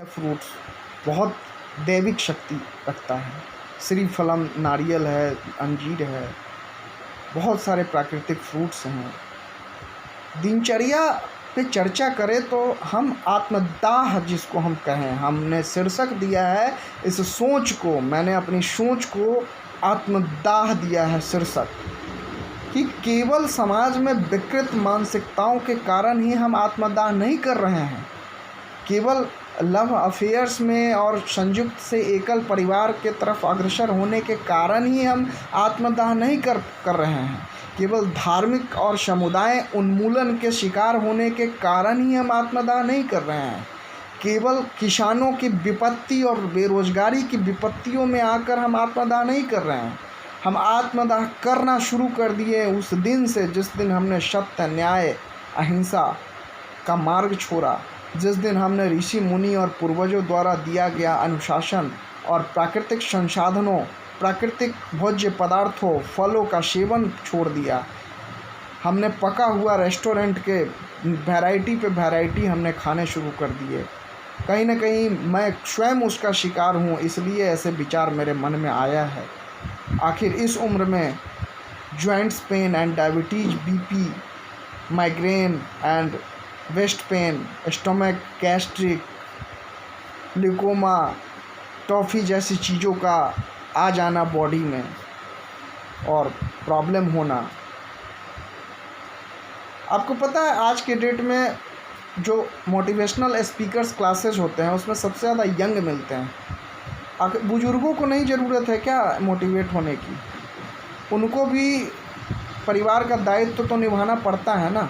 Fruits बहुत दैविक शक्ति रखता है। श्रीफलम नारियल है, अंजीर है, बहुत सारे प्राकृतिक फ्रूट्स हैं। दिनचर्या पे चर्चा करें तो हम आत्मदाह जिसको हम कहें, हमने शीर्षक दिया है इस सोच को, मैंने अपनी सोच को आत्मदाह दिया है शीर्षक, कि केवल समाज में विकृत मानसिकताओं के कारण ही हम आत्मदाह नहीं कर रहे हैं, केवल लव अफेयर्स में और संयुक्त से एकल परिवार के तरफ अग्रसर होने के कारण ही हम आत्मदाह नहीं कर रहे हैं, केवल धार्मिक और समुदाय उन्मूलन के शिकार होने के कारण ही हम आत्मदाह नहीं कर रहे हैं, केवल किसानों की विपत्ति और बेरोजगारी की विपत्तियों में आकर हम आत्मदाह नहीं कर रहे हैं। हम आत्मदाह करना शुरू कर दिए उस दिन से जिस दिन हमने सत्य, न्याय, अहिंसा का मार्ग छोड़ा, जिस दिन हमने ऋषि मुनि और पूर्वजों द्वारा दिया गया अनुशासन और प्राकृतिक संसाधनों, प्राकृतिक भोज्य पदार्थों, फलों का सेवन छोड़ दिया। हमने पका हुआ रेस्टोरेंट के वैरायटी पे वैरायटी हमने खाने शुरू कर दिए। कहीं ना कहीं मैं स्वयं उसका शिकार हूँ, इसलिए ऐसे विचार मेरे मन में आया है। आखिर इस उम्र में joints pain and diabetes, BP, migraine and waist pain, stomach, gastric, लिकोमा, टॉफ़ी जैसी चीज़ों का आ जाना बॉडी में और प्रॉब्लम होना। आपको पता है आज के डेट में जो मोटिवेशनल स्पीकर्स क्लासेस होते हैं उसमें सबसे ज़्यादा यंग मिलते हैं। आखिर बुज़ुर्गों को नहीं ज़रूरत है क्या मोटिवेट होने की? उनको भी परिवार का दायित्व तो निभाना पड़ता है ना।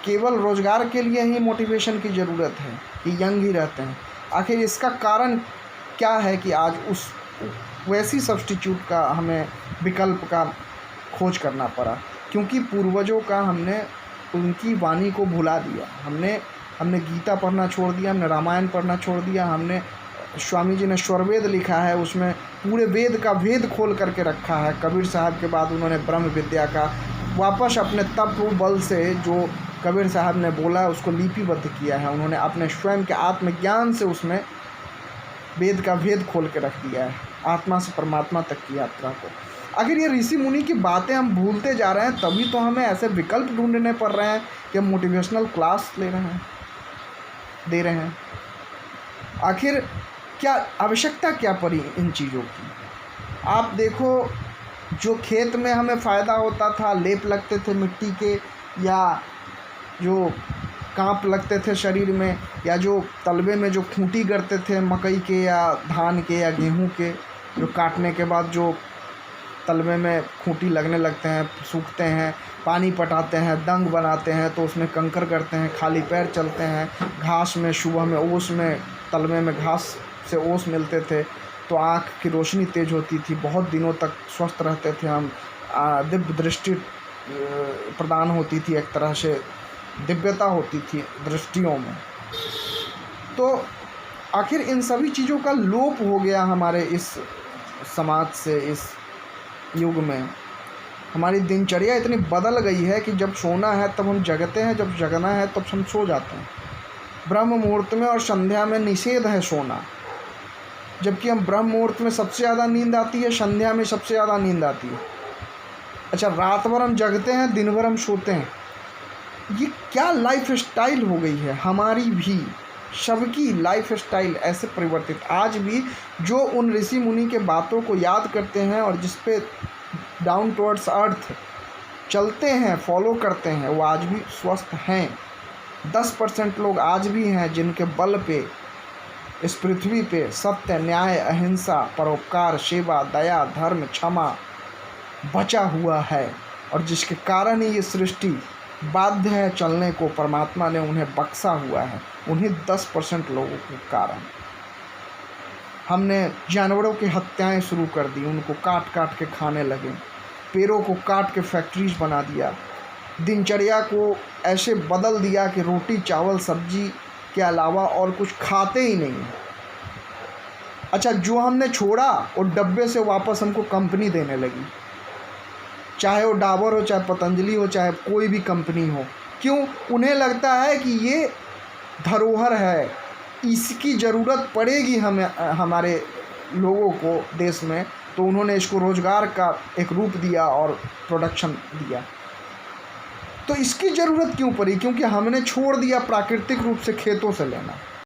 केवल रोज़गार के लिए ही मोटिवेशन की ज़रूरत है कि यंग ही रहते हैं। आखिर इसका कारण क्या है कि आज उस वैसी सब्स्टिट्यूट का हमें विकल्प का खोज करना पड़ा? क्योंकि पूर्वजों का हमने उनकी वाणी को भुला दिया। हमने गीता पढ़ना छोड़ दिया, हमने रामायण पढ़ना छोड़ दिया, हमने स्वामी जी ने स्वरवेद लिखा है, उसमें पूरे वेद का भेद खोल करके रखा है। कबीर साहब के बाद उन्होंने ब्रह्म विद्या का वापस अपने तप बल से जो कबीर साहब ने बोला है उसको लिपिबद्ध किया है। उन्होंने अपने स्वयं के आत्मज्ञान से उसमें वेद का भेद खोल के रख दिया है, आत्मा से परमात्मा तक की यात्रा को। आखिर ये ऋषि मुनि की बातें हम भूलते जा रहे हैं, तभी तो हमें ऐसे विकल्प ढूंढने पड़ रहे हैं कि हम मोटिवेशनल क्लास दे रहे हैं। आखिर क्या आवश्यकता क्या पड़ी इन चीज़ों की? आप देखो, जो खेत में हमें फ़ायदा होता था, लेप लगते थे मिट्टी के, या जो कांप लगते थे शरीर में, या जो तलबे में जो खूंटी करते थे मकई के या धान के या गेहूं के, जो काटने के बाद जो तलबे में खूंटी लगने लगते हैं, सूखते हैं, पानी पटाते हैं, दंग बनाते हैं, तो उसमें कंकर करते हैं, खाली पैर चलते हैं, घास में सुबह में ओस में, तलबे में घास से ओस मिलते थे तो आँख की रोशनी तेज़ होती थी, बहुत दिनों तक स्वस्थ रहते थे हम, दिव्य दृष्टि प्रदान होती थी, एक तरह से दिव्यता होती थी दृष्टियों में। तो आखिर इन सभी चीज़ों का लोप हो गया हमारे इस समाज से। इस युग में हमारी दिनचर्या इतनी बदल गई है कि जब सोना है तब हम जगते हैं, जब जगना है तब हम सो जाते हैं। ब्रह्म मुहूर्त में और संध्या में निषेध है सोना, जबकि हम ब्रह्म मुहूर्त में सबसे ज़्यादा नींद आती है, संध्या में सबसे ज़्यादा नींद आती है। अच्छा, रात भर हम जगते हैं, दिन भर हम सोते हैं। ये क्या लाइफ स्टाइल हो गई है हमारी भी, सबकी लाइफ स्टाइल ऐसे परिवर्तित। आज भी जो उन ऋषि मुनि के बातों को याद करते हैं और जिस पे डाउन टुवर्ड्स अर्थ चलते हैं, फॉलो करते हैं, वो आज भी स्वस्थ हैं। 10% लोग आज भी हैं जिनके बल पे इस पृथ्वी पे सत्य, न्याय, अहिंसा, परोपकार, सेवा, दया, धर्म, क्षमा बचा हुआ है, और जिसके कारण ही ये सृष्टि बाध्य है चलने को। परमात्मा ने उन्हें बख्शा हुआ है, उन्हीं 10% लोगों के कारण। हमने जानवरों की हत्याएं शुरू कर दी, उनको काट काट के खाने लगे, पेड़ों को काट के फैक्ट्रीज बना दिया, दिनचर्या को ऐसे बदल दिया कि रोटी चावल सब्जी के अलावा और कुछ खाते ही नहीं। अच्छा, जो हमने छोड़ा वो डब्बे से वापस हमको कंपनी देने लगी, चाहे वो डाबर हो, चाहे पतंजलि हो, चाहे कोई भी कंपनी हो। क्यों? उन्हें लगता है कि ये धरोहर है, इसकी ज़रूरत पड़ेगी हमें, हमारे लोगों को देश में, तो उन्होंने इसको रोज़गार का एक रूप दिया और प्रोडक्शन दिया। तो इसकी ज़रूरत क्यों पड़ी? क्योंकि हमने छोड़ दिया प्राकृतिक रूप से खेतों से लेना।